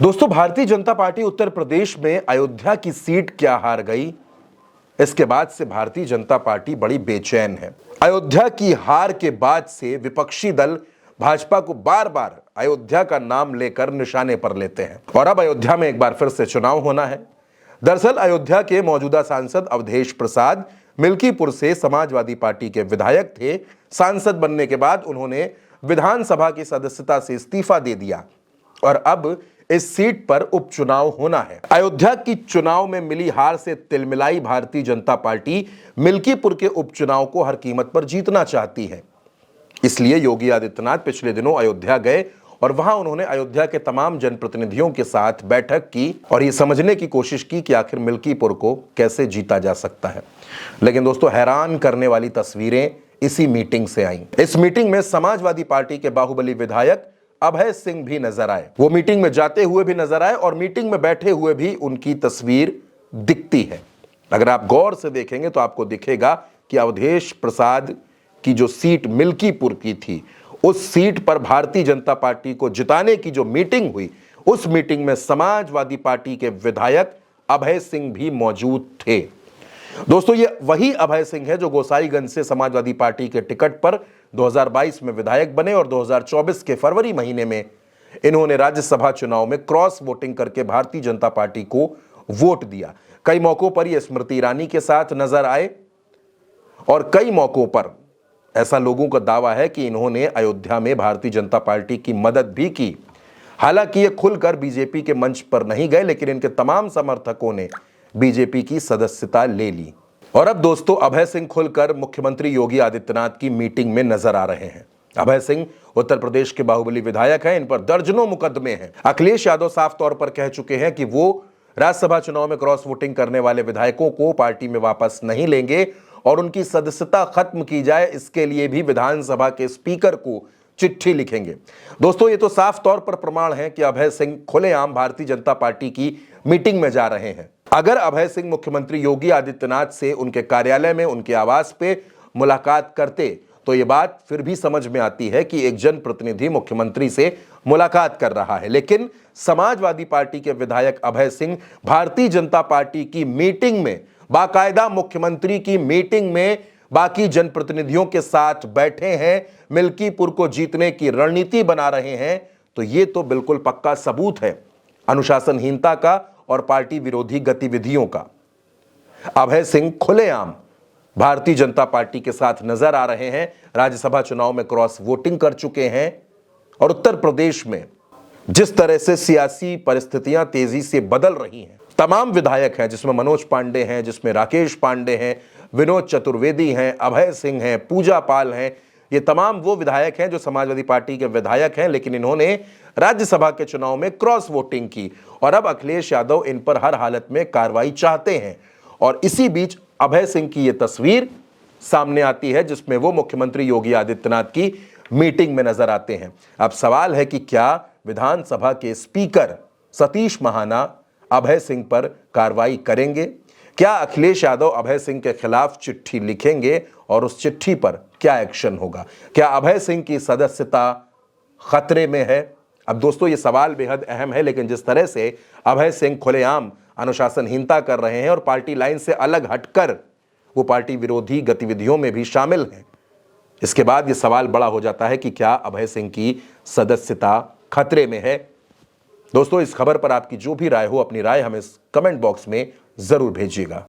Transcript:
दोस्तों, भारतीय जनता पार्टी उत्तर प्रदेश में अयोध्या की सीट क्या हार गई, इसके बाद से भारतीय जनता पार्टी बड़ी बेचैन है। अयोध्या की हार के बाद से विपक्षी दल भाजपा को बार बार अयोध्या का नाम लेकर निशाने पर लेते हैं और अब अयोध्या में एक बार फिर से चुनाव होना है। दरअसल अयोध्या के मौजूदा सांसद अवधेश प्रसाद मिल्कीपुर से समाजवादी पार्टी के विधायक थे। सांसद बनने के बाद उन्होंने विधानसभा की सदस्यता से इस्तीफा दे दिया और अब इस सीट पर उपचुनाव होना है। अयोध्या की चुनाव में मिली हार से तिलमिलाई भारतीय जनता पार्टी मिल्कीपुर के उपचुनाव को हर कीमत पर जीतना चाहती है। इसलिए योगी आदित्यनाथ पिछले दिनों अयोध्या गए और वहां उन्होंने अयोध्या के तमाम जनप्रतिनिधियों के साथ बैठक की और ये समझने की कोशिश की कि आखिर मिल्कीपुर को कैसे जीता जा सकता है। लेकिन दोस्तों, हैरान करने वाली तस्वीरें इसी मीटिंग से आईं। इस मीटिंग में समाजवादी पार्टी के बाहुबली विधायक अभय सिंह भी नजर आए। वो मीटिंग में जाते हुए भी नजर आए और मीटिंग में बैठे हुए भी उनकी तस्वीर दिखती है। अगर आप गौर से देखेंगे तो आपको दिखेगा कि अवधेश प्रसाद की जो सीट मिल्कीपुर की थी, उस सीट पर भारतीय जनता पार्टी को जिताने की जो मीटिंग हुई, उस मीटिंग में समाजवादी पार्टी के विधायक अभय सिंह भी मौजूद थे। दोस्तों, ये वही अभय सिंह है जो गोसाईगंज से समाजवादी पार्टी के टिकट पर 2022 में विधायक बने और 2024 के फरवरी महीने में इन्होंने राज्यसभा चुनाव में क्रॉस वोटिंग करके भारतीय जनता पार्टी को वोट दिया। कई मौकों पर ये स्मृति ईरानी के साथ नजर आए और कई मौकों पर ऐसा लोगों का दावा है कि इन्होंने अयोध्या में भारतीय जनता पार्टी की मदद भी की। हालांकि ये खुलकर बीजेपी के मंच पर नहीं गए, लेकिन इनके तमाम समर्थकों ने बीजेपी की सदस्यता ले ली। और अब दोस्तों, अभय सिंह खुलकर मुख्यमंत्री योगी आदित्यनाथ की मीटिंग में नजर आ रहे हैं। अभय सिंह उत्तर प्रदेश के बाहुबली विधायक हैं, इन पर दर्जनों मुकदमे हैं। अखिलेश यादव साफ तौर पर कह चुके हैं कि वो राज्यसभा चुनाव में क्रॉस वोटिंग करने वाले विधायकों को पार्टी में वापस नहीं लेंगे और उनकी सदस्यता खत्म की जाए, इसके लिए भी विधानसभा के स्पीकर को चिट्ठी लिखेंगे। दोस्तों, ये तो साफ तौर पर प्रमाण है कि अभय सिंह खुलेआम भारतीय जनता पार्टी की मीटिंग में जा रहे हैं। अगर अभय सिंह मुख्यमंत्री योगी आदित्यनाथ से उनके कार्यालय में, उनके आवास पे मुलाकात करते तो ये बात फिर भी समझ में आती है कि एक जनप्रतिनिधि मुख्यमंत्री से मुलाकात कर रहा है। लेकिन समाजवादी पार्टी के विधायक अभय सिंह भारतीय जनता पार्टी की मीटिंग में, बाकायदा मुख्यमंत्री की मीटिंग में बाकी जनप्रतिनिधियों के साथ बैठे हैं, मिल्कीपुर को जीतने की रणनीति बना रहे हैं, तो ये तो बिल्कुल पक्का सबूत है अनुशासनहीनता का और पार्टी विरोधी गतिविधियों का। अभय सिंह खुलेआम भारतीय जनता पार्टी के साथ नजर आ रहे हैं, राज्यसभा चुनाव में क्रॉस वोटिंग कर चुके हैं और उत्तर प्रदेश में जिस तरह से सियासी परिस्थितियां तेजी से बदल रही हैं, तमाम विधायक हैं, जिसमें मनोज पांडे हैं, जिसमें राकेश पांडे हैं, विनोद चतुर्वेदी हैं, अभय सिंह हैं, पूजा पाल हैं, ये तमाम वो विधायक हैं जो समाजवादी पार्टी के विधायक हैं, लेकिन इन्होंने राज्यसभा के चुनाव में क्रॉस वोटिंग की और अब अखिलेश यादव इन पर हर हालत में कार्रवाई चाहते हैं। और इसी बीच अभय सिंह की ये तस्वीर सामने आती है जिसमें वो मुख्यमंत्री योगी आदित्यनाथ की मीटिंग में नजर आते हैं। अब सवाल है कि क्या विधानसभा के स्पीकर सतीश महाना अभय सिंह पर कार्रवाई करेंगे? क्या अखिलेश यादव अभय सिंह के खिलाफ चिट्ठी लिखेंगे और उस चिट्ठी पर क्या एक्शन होगा? क्या अभय सिंह की सदस्यता खतरे में है? अब दोस्तों, ये सवाल बेहद अहम है, लेकिन जिस तरह से अभय सिंह खुलेआम अनुशासनहीनता कर रहे हैं और पार्टी लाइन से अलग हटकर वो पार्टी विरोधी गतिविधियों में भी शामिल हैं, इसके बाद ये सवाल बड़ा हो जाता है कि क्या अभय सिंह की सदस्यता खतरे में है? दोस्तों, इस खबर पर आपकी जो भी राय हो, अपनी राय हमें कमेंट बॉक्स में जरूर भेजिएगा।